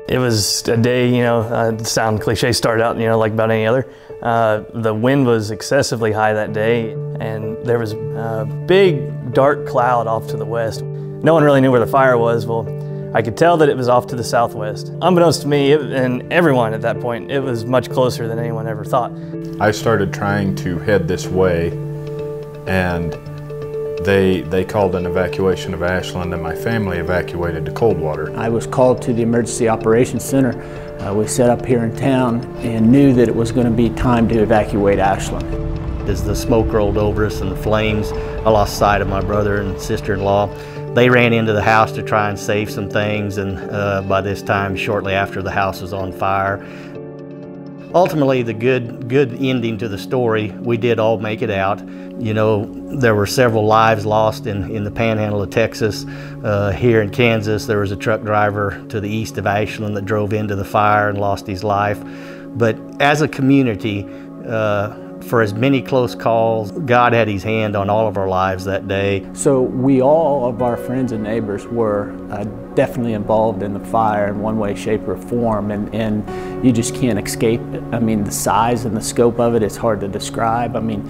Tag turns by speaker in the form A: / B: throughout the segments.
A: It was a day, sound cliche, started out, like about any other. The wind was excessively high that day, and there was a big dark cloud off to the west. No one really knew where the fire was. Well, I could tell that it was off to the southwest. Unbeknownst to me and everyone at that point, it was much closer than anyone ever thought.
B: I started trying to head this way, and they called an evacuation of Ashland, and my family evacuated to Coldwater.
C: I was called to the Emergency Operations Center. We set up here in town and knew that it was going to be time to evacuate Ashland.
D: As the smoke rolled over us and the flames, I lost sight of my brother and sister-in-law. They ran into the house to try and save some things, and by this time, shortly after, the house was on fire. Ultimately, the good ending to the story, we did all make it out. There were several lives lost in the panhandle of Texas. Here in Kansas, there was a truck driver to the east of Ashland that drove into the fire and lost his life. But as a community, for as many close calls, God had His hand on all of our lives that day.
C: So all of our friends and neighbors were definitely involved in the fire in one way, shape, or form, and you just can't escape it. I mean, the size and the scope of it is hard to describe. I mean,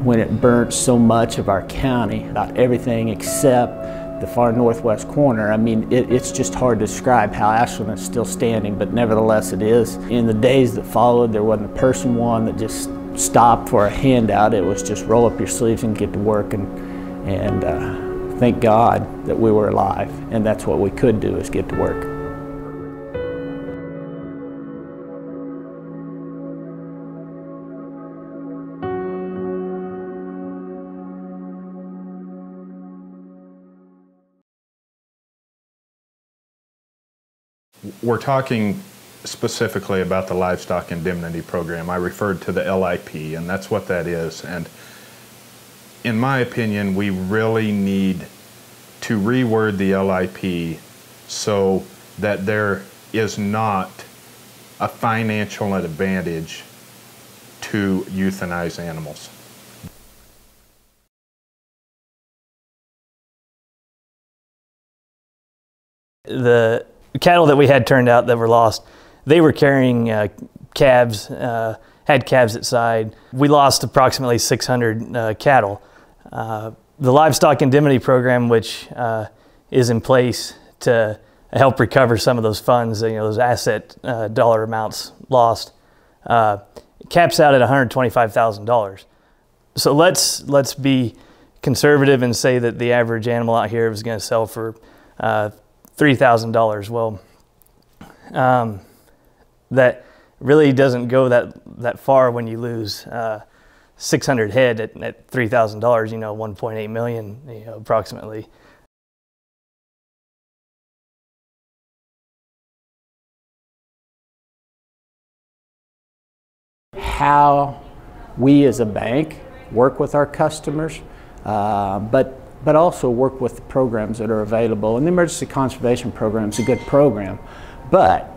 C: when it burnt so much of our county, about everything except the far northwest corner, I mean, it's just hard to describe how Ashland is still standing, but nevertheless it is. In the days that followed, there wasn't a person that just stopped for a handout. It was just roll up your sleeves and get to work, and thank God that we were alive, and that's what we could do, is get to work.
B: We're talking specifically about the Livestock Indemnity program. I referred to the LIP, and that's what that is. And in my opinion, we really need to reword the LIP so that there is not a financial advantage to euthanize animals.
A: The cattle that we had turned out that were lost, they were carrying calves, had calves at side. We lost approximately 600 cattle. The Livestock Indemnity program, which is in place to help recover some of those funds, those asset dollar amounts lost, caps out at $125,000. So let's be conservative and say that the average animal out here was going to sell for $3,000. Well, that really doesn't go that far when you lose 600 head at $3,000, $1.8 million, approximately.
C: How we as a bank work with our customers, but also work with the programs that are available. And the Emergency Conservation Program is a good program, but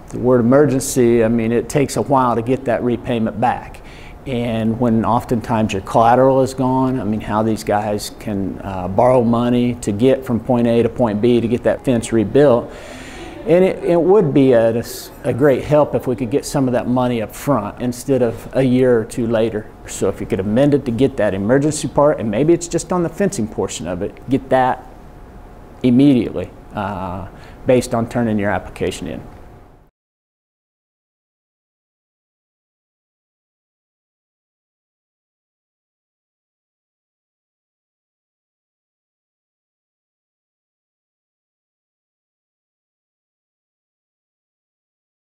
C: the word emergency, I mean, it takes a while to get that repayment back. And when oftentimes your collateral is gone, I mean, how these guys can borrow money to get from point A to point B to get that fence rebuilt. And it would be a great help if we could get some of that money up front instead of a year or two later. So if you could amend it to get that emergency part, and maybe it's just on the fencing portion of it, get that immediately based on turning your application in.